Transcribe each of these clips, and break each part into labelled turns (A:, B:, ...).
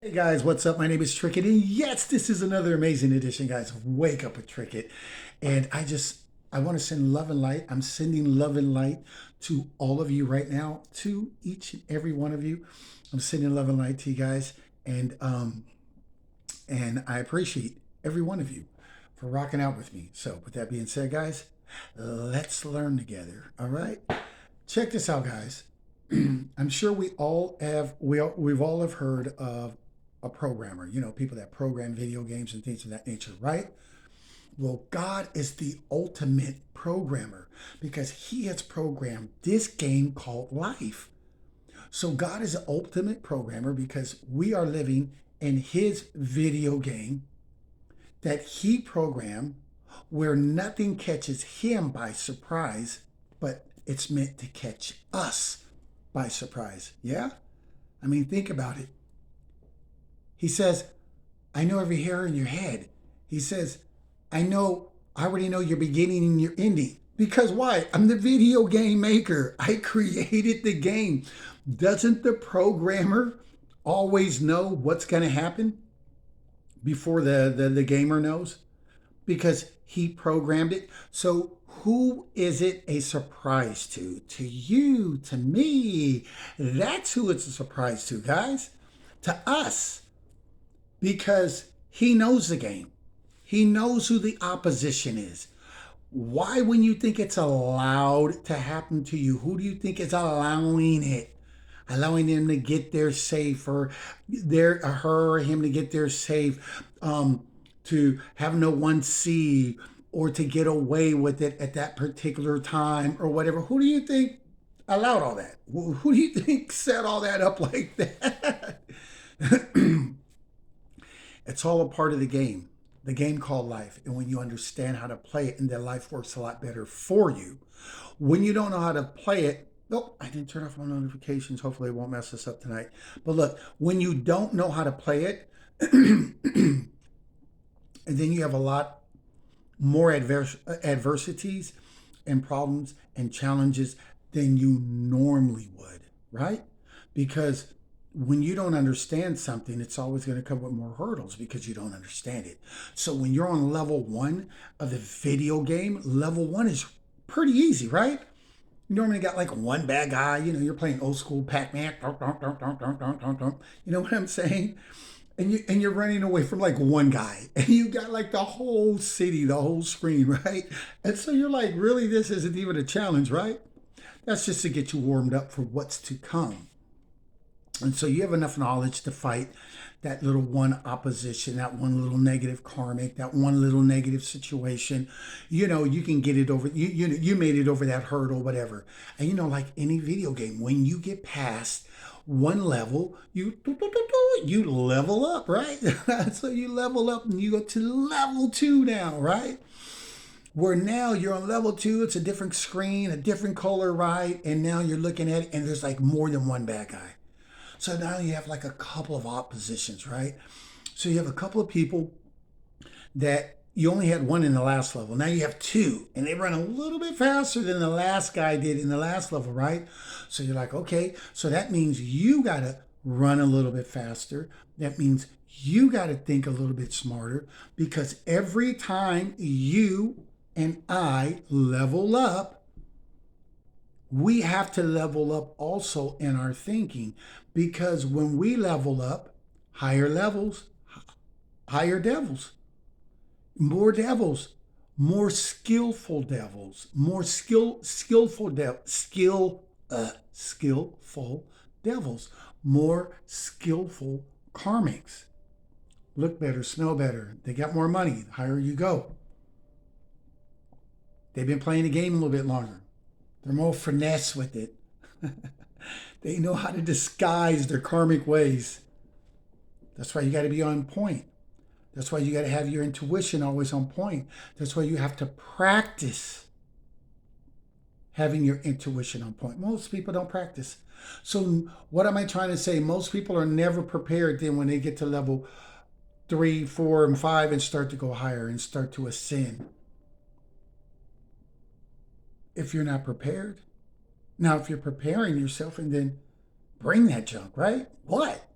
A: Hey guys, what's up? My name is Trickett, and yes, this is another amazing edition, guys, of Wake Up with Trickett. And I want to send love and light. I'm sending love and light to all of you right now, to each and every one of you. I'm sending love and light to you guys, and I appreciate every one of you for rocking out with me. So, with that being said, guys, let's learn together. All right, check this out, guys. I'm sure we've all have heard of a programmer, people that program video games and things of that nature, right? Well, God is the ultimate programmer because he has programmed this game called life. So God is the ultimate programmer because we are living in his video game that he programmed where nothing catches him by surprise, but it's meant to catch us by surprise. Yeah? I mean, think about it. He says, I know every hair in your head. He says, I already know your beginning and your ending. Because why? I'm the video game maker. I created the game. Doesn't the programmer always know what's going to happen before the gamer knows? Because he programmed it. So who is it a surprise to? To you, to me. That's who it's a surprise to, guys. To us. Because he knows the game. He knows who the opposition is. Why, when you think it's allowed to happen to you, who do you think is allowing it? Allowing them to get there safe, or her or him to get there safe, to have no one see, or to get away with it at that particular time, or whatever. Who do you think allowed all that? Who do you think set all that up like that? It's all a part of the game called life. And when you understand how to play it, and then life works a lot better for you. When you don't know how to play it, nope, I didn't turn off my notifications. Hopefully, it won't mess us up tonight. But look, when you don't know how to play it, and then you have a lot more adversities and problems and challenges than you normally would, right? Because when you don't understand something, it's always going to come with more hurdles because you don't understand it. So when you're on level one of the video game, level one is pretty easy, right? You normally got like one bad guy, you're playing old school Pac-Man. You know what I'm saying? And you're running away from like one guy, and you got like the whole city, the whole screen, right? And so you're like, really, this isn't even a challenge, right? That's just to get you warmed up for what's to come. And so you have enough knowledge to fight that little one opposition, that one little negative karmic, that one little negative situation. You can get it over. You made it over that hurdle, whatever. And like any video game, when you get past one level, you level up, right? So you level up and you go to level two now, right? Where now you're on level two, it's a different screen, a different color, right? And now you're looking at it, and there's like more than one bad guy. So now you have like a couple of oppositions, right? So you have a couple of people that you only had one in the last level. Now you have two, and they run a little bit faster than the last guy did in the last level, right? So you're like, okay, so that means you got to run a little bit faster. That means you got to think a little bit smarter, because every time you and I level up, we have to level up also in our thinking, because when we level up, higher levels, higher devils, more skillful devils, more skillful devils, more skillful karmics. Look better, smell better. They got more money. The higher you go, they've been playing the game a little bit longer. They're more finesse with it. They know how to disguise their karmic ways. That's why you got to be on point. That's why you got to have your intuition always on point. That's why you have to practice having your intuition on point. Most people don't practice. So, what am I trying to say? Most people are never prepared then when they get to level 3, 4, and 5 and start to go higher and start to ascend. If you're not prepared. Now, if you're preparing yourself, and then bring that junk, right? What?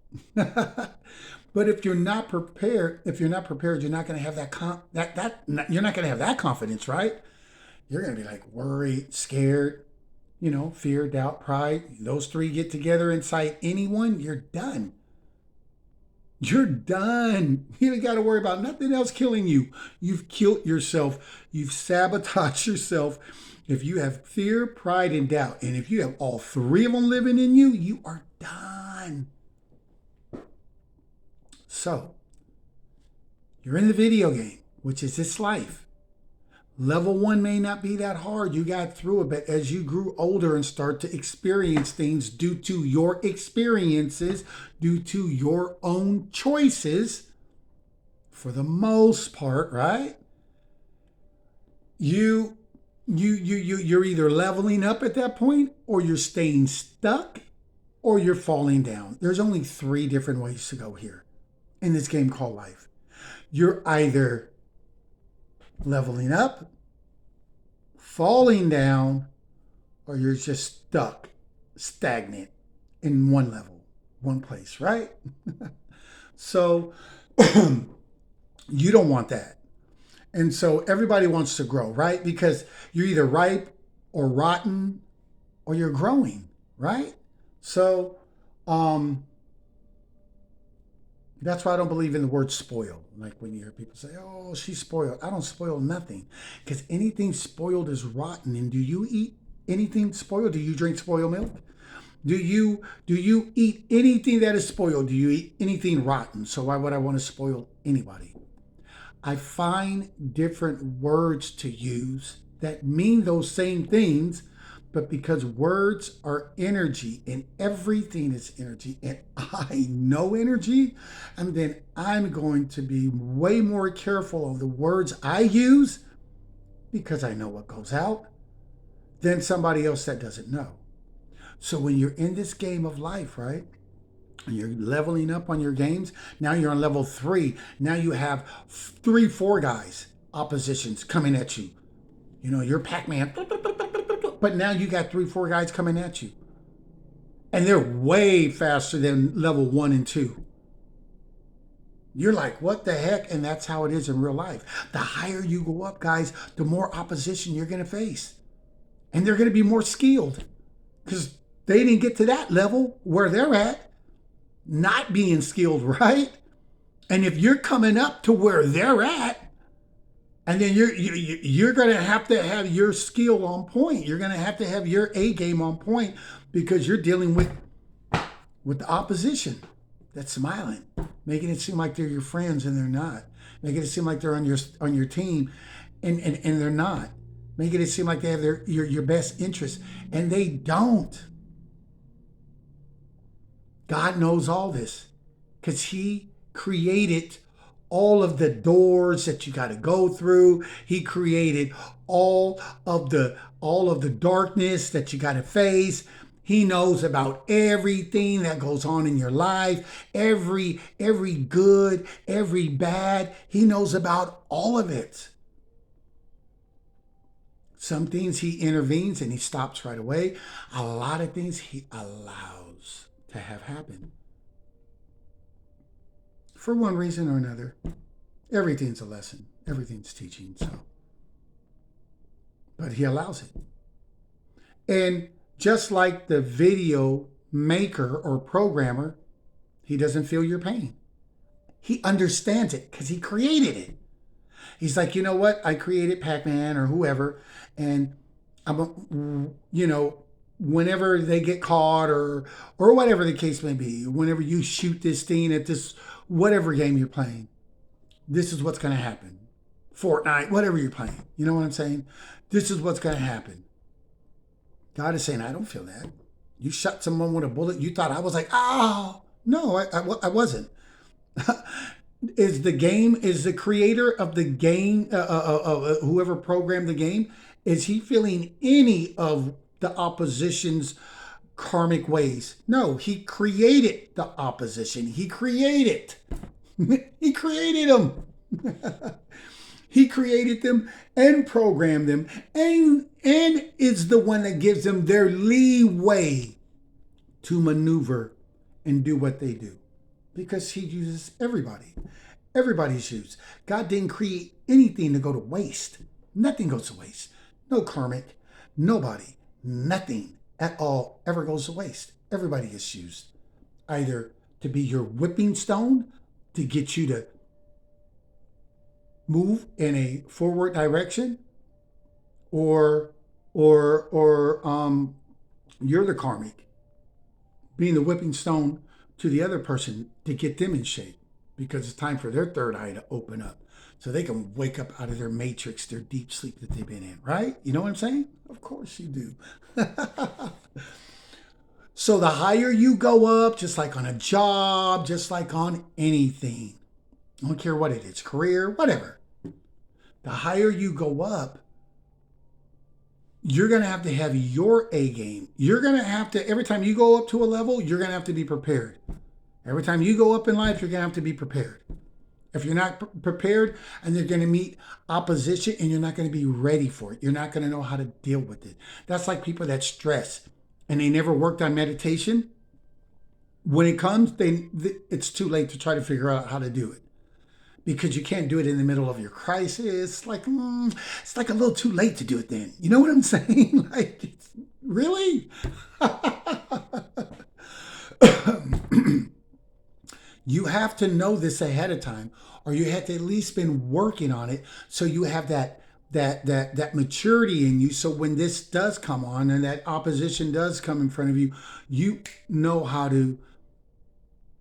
A: But if you're not prepared, you're not going to have you're not going to have that confidence, right? You're going to be like worried, scared, fear, doubt, pride. Those three get together inside anyone, you're done. You're done. You ain't got to worry about nothing else killing you. You've killed yourself. You've sabotaged yourself. If you have fear, pride, and doubt, and if you have all three of them living in you, you are done. So, you're in the video game, which is this life. Level 1 may not be that hard. You got through it, but as you grew older and start to experience things due to your experiences, due to your own choices, for the most part, right? You're either leveling up at that point, or you're staying stuck, or you're falling down. There's only 3 different ways to go here in this game called life. You're either leveling up, falling down, or you're just stuck, stagnant in one level, one place, right? So you don't want that. And so everybody wants to grow, right? Because you're either ripe or rotten or you're growing, right? So that's why I don't believe in the word spoiled. Like when you hear people say, oh, she's spoiled. I don't spoil nothing. Because anything spoiled is rotten. And do you eat anything spoiled? Do you drink spoiled milk? Do you eat anything that is spoiled? Do you eat anything rotten? So why would I want to spoil anybody? I find different words to use that mean those same things, but because words are energy and everything is energy, and I know energy, and then I'm going to be way more careful of the words I use because I know what goes out than somebody else that doesn't know. So when you're in this game of life, right? And you're leveling up on your games. Now you're on level 3. Now you have 3, 4 guys, oppositions coming at you. You're Pac-Man. But now you got 3, 4 guys coming at you. And they're way faster than level 1 and 2. You're like, what the heck? And that's how it is in real life. The higher you go up, guys, the more opposition you're going to face. And they're going to be more skilled. Because they didn't get to that level where they're at. Not being skilled, right? And if you're coming up to where they're at, and then you're going to have your skill on point. You're going to have your A game on point because you're dealing with the opposition that's smiling, making it seem like they're your friends and they're not, making it seem like they're on your team and they're not, making it seem like they have your best interest and they don't. God knows all this because he created all of the doors that you got to go through. He created all of the darkness that you got to face. He knows about everything that goes on in your life, every good, every bad. He knows about all of it. Some things he intervenes and he stops right away. A lot of things he allows to have happen. For one reason or another. Everything's a lesson. Everything's teaching. But he allows it. And just like the video maker or programmer, he doesn't feel your pain. He understands it because he created it. He's like, you know what? I created Pac-Man or whoever, and whenever they get caught or whatever the case may be, whenever you shoot this thing at this whatever game you're playing, this is what's going to happen. Fortnite, whatever you're playing. You know what I'm saying? This is what's going to happen. God is saying, I don't feel that. You shot someone with a bullet. You thought I was like, oh, no, I wasn't. Is the creator of the game, whoever programmed the game, is he feeling any of the opposition's karmic ways? No, he created the opposition. He created them. He created them and programmed them and is the one that gives them their leeway to maneuver and do what they do. because he uses everybody. Everybody's used. God didn't create anything to go to waste. Nothing goes to waste. No karmic, nobody, nothing at all ever goes to waste. Everybody gets used. Either to be your whipping stone to get you to move in a forward direction, or you're the karmic, being the whipping stone to the other person to get them in shape because it's time for their third eye to open up so they can wake up out of their matrix, their deep sleep that they've been in, right? You know what I'm saying? Of course you do. So the higher you go up, just like on a job, just like on anything, I don't care what it is, career, whatever, the higher you go up, you're going to have your A game. You're going to have to, every time you go up to a level, you're going to have to be prepared. Every time you go up in life, you're going to have to be prepared. If you're not prepared, and you're going to meet opposition and you're not going to be ready for it, you're not going to know how to deal with it. That's like people that stress and they never worked on meditation. When it comes, it's too late to try to figure out how to do it, because you can't do it in the middle of your crisis. Like, it's like a little too late to do it then. You know what I'm saying? Like, really? You have to know this ahead of time, or you have to at least been working on it, so you have that maturity in you. So when this does come on and that opposition does come in front of you, you know how to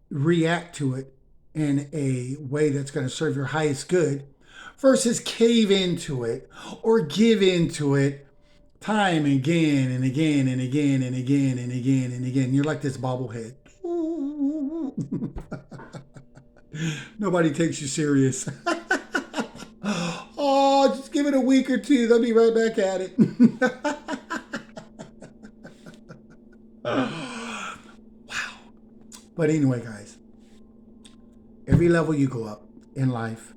A: react to it in a way that's going to serve your highest good, versus cave into it or give into it time and again and again and again and again and again and again. You're like this bobblehead. Nobody takes you serious. Oh, just give it a week or two. They'll be right back at it. Wow. But anyway, guys, every level you go up in life,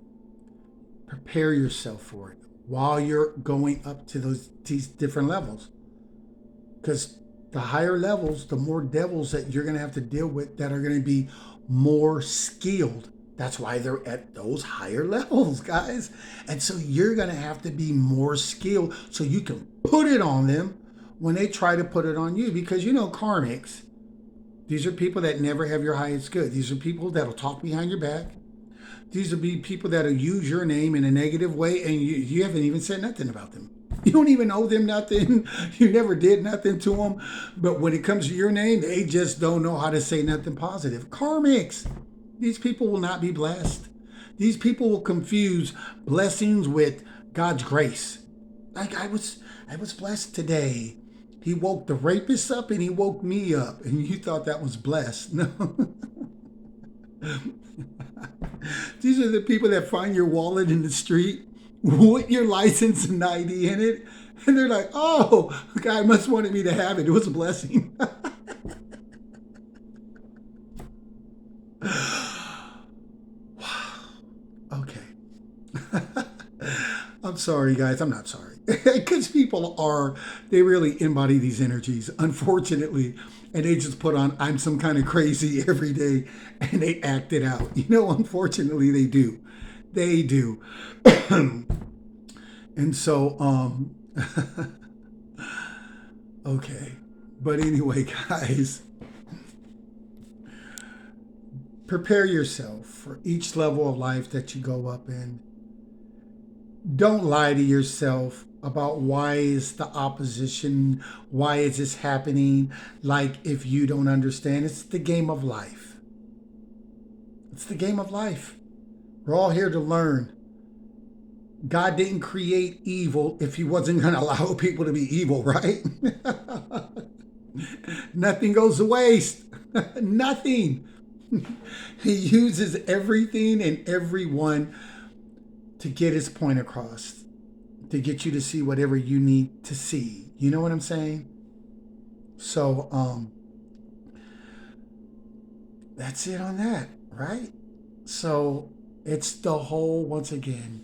A: prepare yourself for it while you're going up to these different levels. Because the higher levels, the more devils that you're going to have to deal with that are going to be more skilled. That's why they're at those higher levels, guys. And so you're going to have to be more skilled so you can put it on them when they try to put it on you. Because, karmics, these are people that never have your highest good. These are people that'll talk behind your back. These will be people that'll use your name in a negative way, and you haven't even said nothing about them. You don't even owe them nothing. You never did nothing to them. But when it comes to your name, they just don't know how to say nothing positive. Karmics. These people will not be blessed. These people will confuse blessings with God's grace. Like I was blessed today. He woke the rapist up and he woke me up. And you thought that was blessed. No. These are the people that find your wallet in the street with your license and ID in it. And they're like, oh, God must wanted me to have it. It was a blessing. Okay. I'm sorry, guys. I'm not sorry. Because people they really embody these energies, unfortunately. And they just put on, I'm some kind of crazy every day, and they act it out. Unfortunately, they do. They do. And so, okay. But anyway, guys, prepare yourself for each level of life that you go up in. Don't lie to yourself about why is the opposition, why is this happening, like if you don't understand. It's the game of life. It's the game of life. We're all here to learn. God didn't create evil if he wasn't going to allow people to be evil, right? Nothing goes to waste. Nothing. He uses everything and everyone to get his point across, to get you to see whatever you need to see. You know what I'm saying? So, that's it on that, right? So it's the whole, once again,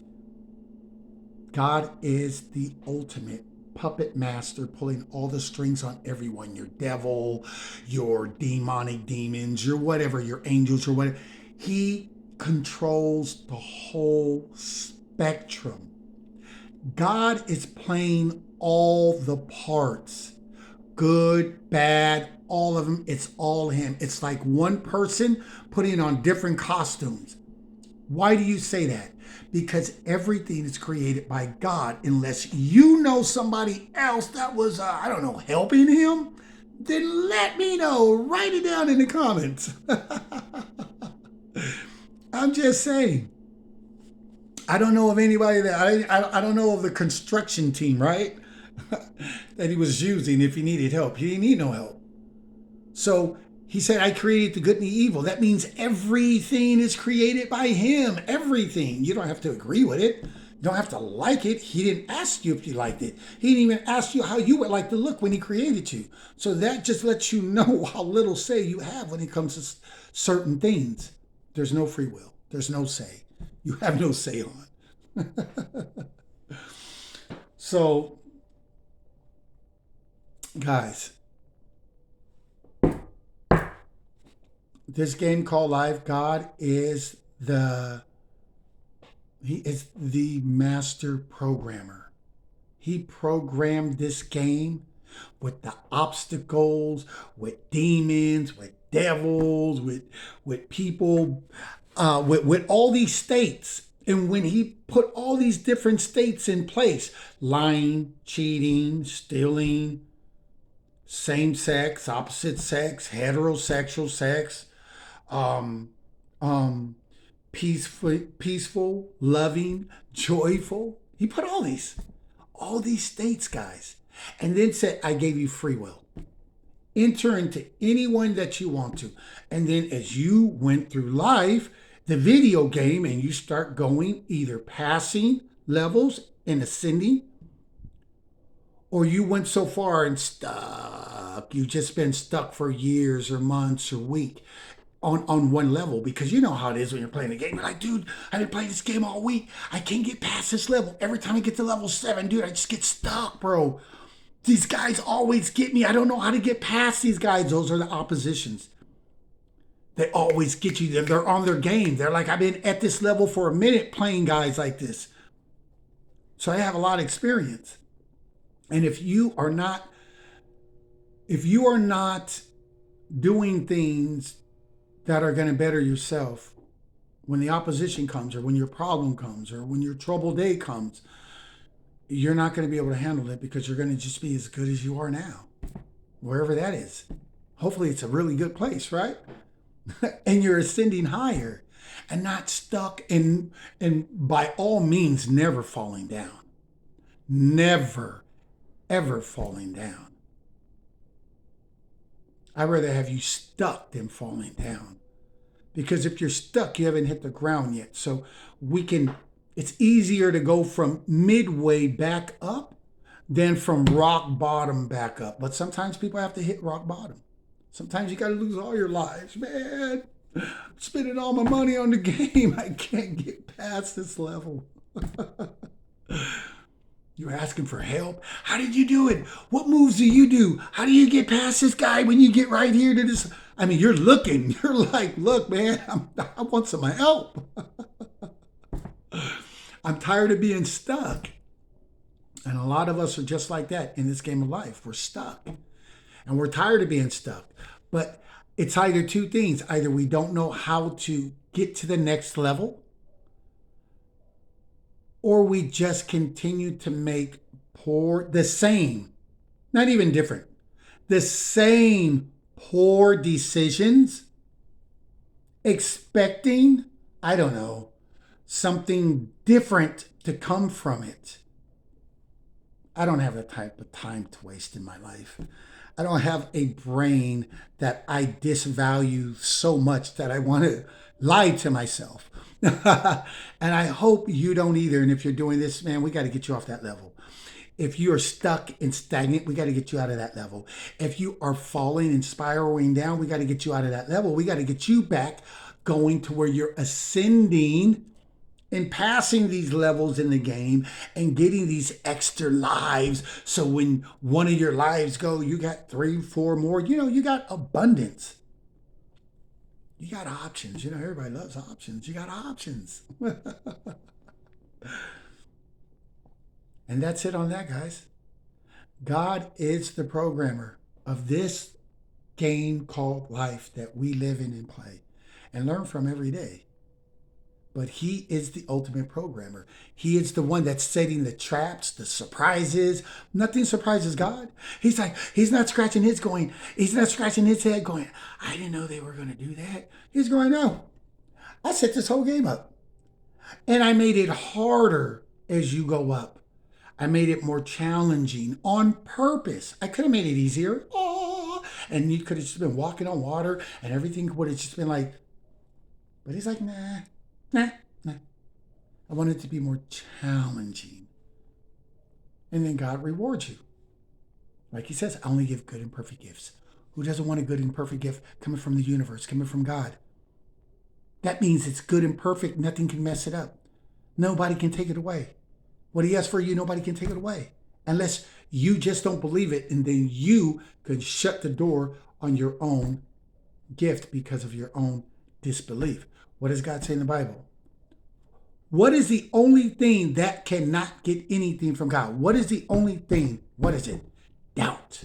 A: God is the ultimate. puppet master pulling all the strings on everyone, your devil, your demonic demons, your whatever, your angels, or whatever. He controls the whole spectrum. God is playing all the parts, good, bad, all of them. It's all him. It's like one person putting on different costumes. Why do you say that? Because everything is created by God. Unless you know somebody else that was, I don't know, helping him, then let me know. Write it down in the comments. I'm just saying. I don't know of anybody that, I don't know of the construction team, right? That he was using if he needed help. He didn't need no help. So he said, I created the good and the evil. That means everything is created by him. Everything. You don't have to agree with it. You don't have to like it. He didn't ask you if you liked it. He didn't even ask you how you would like to look when he created you. So that just lets you know how little say you have when it comes to certain things. There's no free will. There's no say. You have no say on. So, guys, this game called Life, God is he is the master programmer. He programmed this game with the obstacles, with demons, with devils, with people, with all these states. And when he put all these different states in place, lying, cheating, stealing, same sex, opposite sex, heterosexual sex, um, peaceful, loving, joyful. He put all these states, guys, and then said, I gave you free will. Enter into anyone that you want to. And then as you went through life, the video game, and you start going either passing levels and ascending, or you went so far and stuck. You've just been stuck for years or months or week on one level, because you know how it is when you're playing a game. You're like, dude, I've been playing this game all week. I can't get past this level. Every time I get to level 7, dude, I just get stuck, bro. These guys always get me. I don't know how to get past these guys. Those are the oppositions. They always get you. They're on their game. They're like, I've been at this level for a minute playing guys like this. So I have a lot of experience. And if you are not doing things that are going to better yourself, when the opposition comes, or when your problem comes, or when your troubled day comes, you're not going to be able to handle it, because you're going to just be as good as you are now, wherever that is. Hopefully it's a really good place, right? And you're ascending higher and not stuck, and by all means, never falling down. Never, ever falling down. I'd rather have you stuck than falling down. Because if you're stuck, you haven't hit the ground yet. So it's easier to go from midway back up than from rock bottom back up. But sometimes people have to hit rock bottom. Sometimes you got to lose all your lives. Man, I'm spending all my money on the game. I can't get past this level. You're asking for help. How did you do it? What moves do you do? How do you get past this guy when you get right here to this? I mean, you're looking. You're like, look, man, I want some help. I'm tired of being stuck. And a lot of us are just like that in this game of life. We're stuck. And we're tired of being stuck. But it's either two things. Either we don't know how to get to the next level, or we just continue to make the same, not even different, the same poor decisions, expecting, I don't know, something different to come from it. I don't have the type of time to waste in my life. I don't have a brain that I disvalue so much that I want to lie to myself. And I hope you don't either. And if you're doing this, man, we got to get you off that level. If you are stuck and stagnant, we got to get you out of that level. If you are falling and spiraling down, we got to get you out of that level. We got to get you back going to where you're ascending in passing these levels in the game and getting these extra lives. So when one of your lives go, you got 3, 4 more. You got abundance. You got options. Everybody loves options. You got options. And that's it on that, guys. God is the programmer of this game called life that we live in and play and learn from every day. But he is the ultimate programmer. He is the one that's setting the traps, the surprises. Nothing surprises God. He's not scratching his head going, I didn't know they were going to do that. He's going, no, I set this whole game up. And I made it harder as you go up. I made it more challenging on purpose. I could have made it easier. Oh, and you could have just been walking on water and everything would have just been like, but he's like, nah. I want it to be more challenging. And then God rewards you. Like he says, I only give good and perfect gifts. Who doesn't want a good and perfect gift coming from the universe, coming from God? That means it's good and perfect. Nothing can mess it up. Nobody can take it away. What he has for you, nobody can take it away. Unless you just don't believe it, and then you can shut the door on your own gift because of your own disbelief. What does God say in the Bible? What is the only thing that cannot get anything from God? What is the only thing? What is it? Doubt.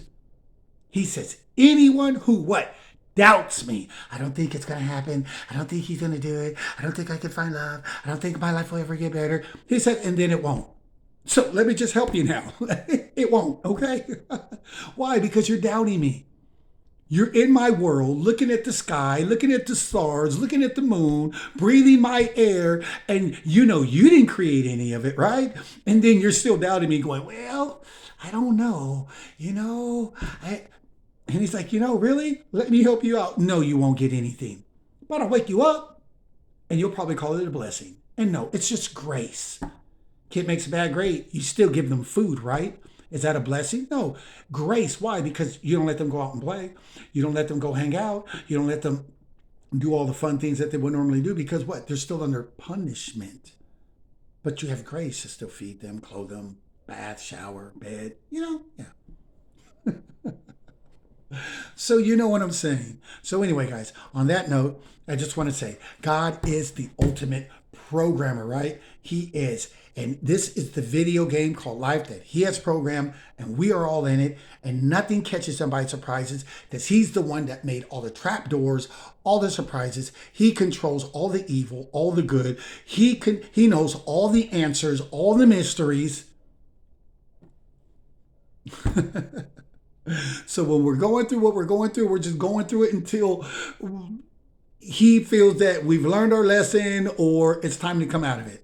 A: He says, anyone who what? Doubts me. I don't think it's going to happen. I don't think he's going to do it. I don't think I can find love. I don't think my life will ever get better. He said, and then it won't. So let me just help you now. It won't, okay? Why? Because you're doubting me. You're in my world, looking at the sky, looking at the stars, looking at the moon, breathing my air, and you didn't create any of it, right? And then you're still doubting me, going, well, I don't know, And he's like, really? Let me help you out. No, you won't get anything. But I'll wake you up, and you'll probably call it a blessing. And no, it's just grace. Kid makes a bad grade, you still give them food, right? Is that a blessing? No. Grace. Why? Because you don't let them go out and play. You don't let them go hang out. You don't let them do all the fun things that they would normally do because what? They're still under punishment. But you have grace to still feed them, clothe them, bath, shower, bed, Yeah. So you know what I'm saying. So anyway, guys, on that note, I just want to say God is the ultimate programmer, right? He is. And this is the video game called life that he has programmed, and we are all in it, and nothing catches him by surprises because he's the one that made all the trap doors, all the surprises. He controls all the evil, all the good. He knows all the answers, all the mysteries. So when we're going through what we're going through, we're just going through it until he feels that we've learned our lesson or it's time to come out of it.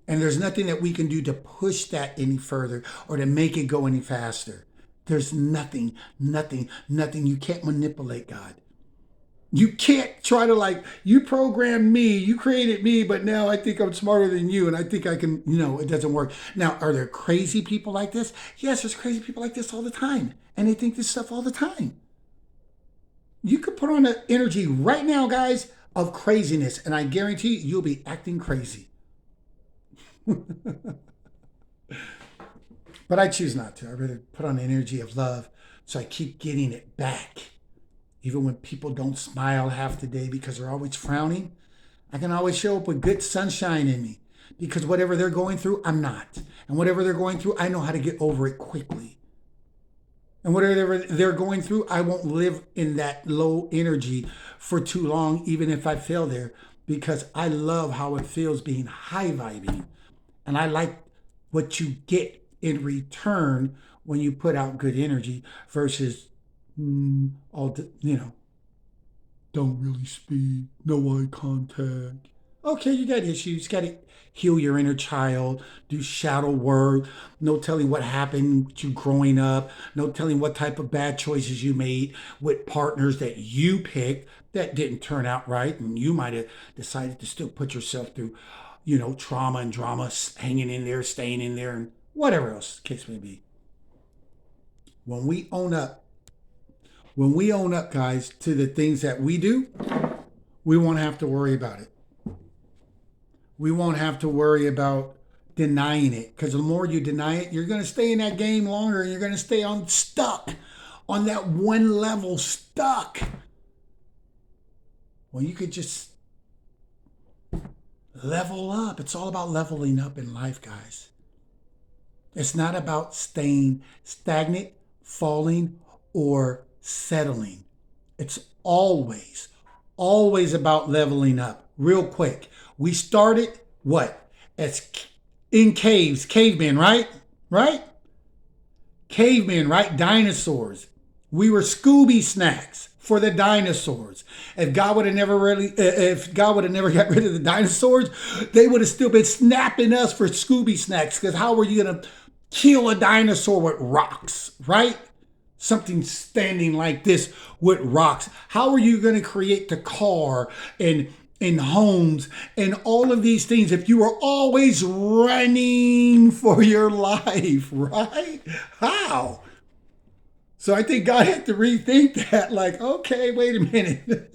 A: And there's nothing that we can do to push that any further or to make it go any faster. There's nothing. You can't manipulate God. You can't try to you programmed me, you created me, but now I think I'm smarter than you and I think I can, it doesn't work. Now, are there crazy people like this? Yes, there's crazy people like this all the time. And they think this stuff all the time. You could put on an energy right now, guys, of craziness, and I guarantee you'll be acting crazy. But I choose not to. I rather put on the energy of love so I keep getting it back. Even when people don't smile half the day because they're always frowning, I can always show up with good sunshine in me because whatever they're going through, I'm not. And whatever they're going through, I know how to get over it quickly. And whatever they're going through, I won't live in that low energy for too long, even if I fail there, because I love how it feels being high vibing. And I like what you get in return when you put out good energy versus don't really speak, no eye contact. Okay, you got issues. You got to heal your inner child, do shadow work, no telling what happened with you growing up, no telling what type of bad choices you made with partners that you picked that didn't turn out right. And you might have decided to still put yourself through, trauma and drama, hanging in there, staying in there, and whatever else the case may be. When we own up, guys, to the things that we do, we won't have to worry about it. We won't have to worry about denying it, because the more you deny it, you're going to stay in that game longer, and you're going to stay on stuck on that one level, stuck. Well, you could just level up. It's all about leveling up in life, guys. It's not about staying stagnant, falling, or settling. It's always about leveling up. Real quick, we started what? As in caves, cavemen, right? Right? Cavemen, right? Dinosaurs. We were Scooby snacks for the dinosaurs. If God would have never got rid of the dinosaurs, they would have still been snapping us for Scooby snacks. Because how were you gonna kill a dinosaur with rocks, right? Something standing like this with rocks. How are you going to create the car and homes and all of these things if you are always running for your life, right? How? So I think God had to rethink that. Like, okay, wait a minute.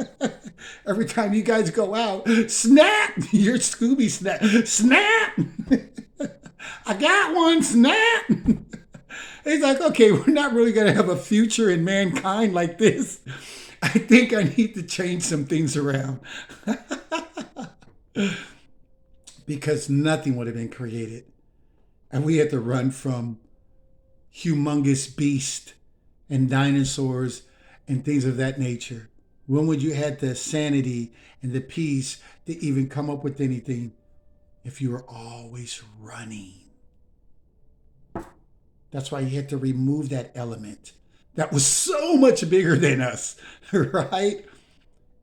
A: Every time you guys go out, snap! You're Scooby snap. Snap! I got one, snap! He's like, okay, we're not really going to have a future in mankind like this. I think I need to change some things around. Because nothing would have been created. And we had to run from humongous beasts and dinosaurs and things of that nature. When would you have the sanity and the peace to even come up with anything if you were always running? That's why you had to remove that element that was so much bigger than us, right?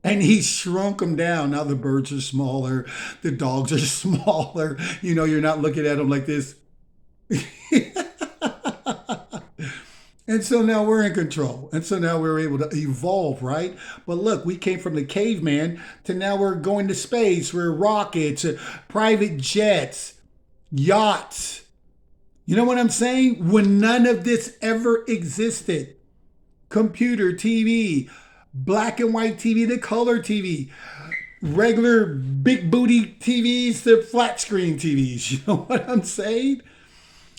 A: And he shrunk them down. Now the birds are smaller, the dogs are smaller. You're not looking at them like this. And so now we're in control. And so now we're able to evolve, right? But look, we came from the caveman to now we're going to space. We're rockets, private jets, yachts. You know what I'm saying? When none of this ever existed. Computer, TV, black and white TV, the color TV, regular big booty TVs, the flat screen TVs. You know what I'm saying?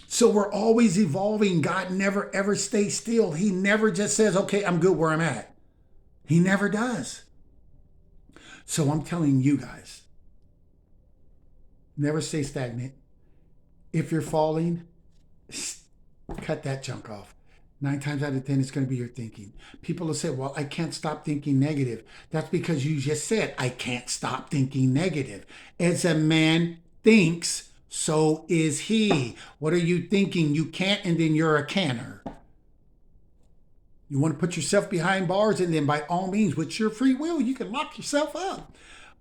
A: So we're always evolving. God never ever stays still. He never just says, okay, I'm good where I'm at. He never does. So I'm telling you guys, never stay stagnant. If you're falling, cut that junk off. 9 times out of 10, it's going to be your thinking. People will say, well, I can't stop thinking negative. That's because you just said, I can't stop thinking negative. As a man thinks, so is he. What are you thinking? You can't, and then you're a canner. You want to put yourself behind bars, and then by all means, with your free will, you can lock yourself up.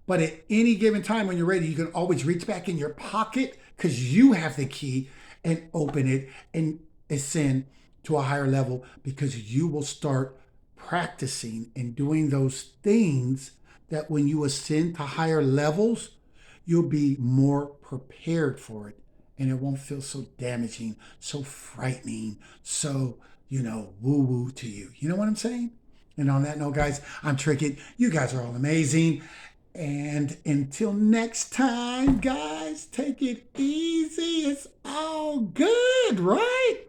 A: But at any given time when you're ready, you can always reach back in your pocket because you have the key and open it and ascend to a higher level, because you will start practicing and doing those things that when you ascend to higher levels, you'll be more prepared for it. And it won't feel so damaging, so frightening, so, woo-woo to you. You know what I'm saying? And on that note, guys, I'm Trickett. You guys are all amazing. And until next time, guys, take it easy. It's all good, right?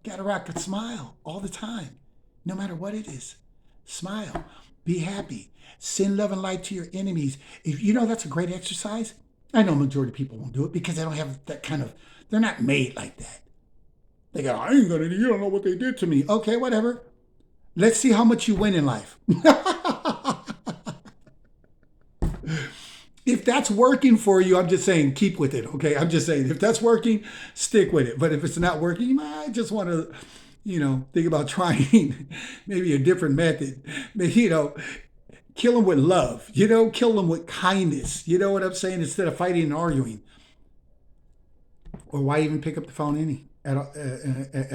A: Gotta rock a smile all the time, no matter what it is. Smile, be happy, send love and light to your enemies. If that's a great exercise. I know majority of people won't do it because they don't have that they're not made like that. They go, I ain't gonna, you don't know what they did to me. Okay, whatever. Let's see how much you win in life. If that's working for you, I'm just saying, keep with it, okay? I'm just saying, if that's working, stick with it. But if it's not working, you might just want to, think about trying maybe a different method. Maybe, kill them with love, kill them with kindness. You know what I'm saying? Instead of fighting and arguing. Or why even pick up the phone at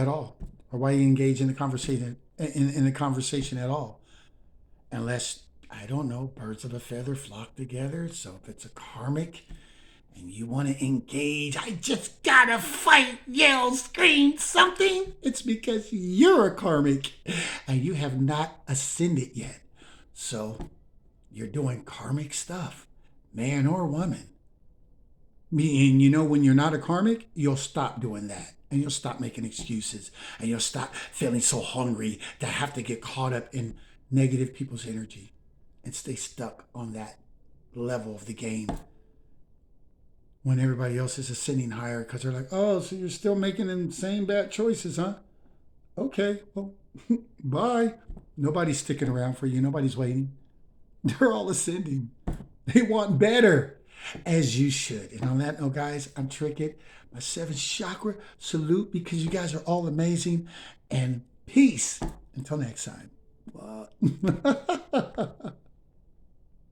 A: all? Or why engage in the conversation in the conversation at all? Unless, I don't know, birds of a feather flock together. So if it's a karmic and you want to engage, I just gotta fight, yell, scream something, it's because you're a karmic and you have not ascended yet. So you're doing karmic stuff, man or woman. And you know, when you're not a karmic, you'll stop doing that. And you'll stop making excuses. And you'll stop feeling so hungry to have to get caught up in negative people's energy and stay stuck on that level of the game when everybody else is ascending higher because they're like, oh, so you're still making the same bad choices, huh? Okay, well, bye. Nobody's sticking around for you. Nobody's waiting. They're all ascending. They want better, as you should. And on that note, guys, I'm Trickett. My seventh chakra salute because you guys are all amazing. And peace. Until next time. What?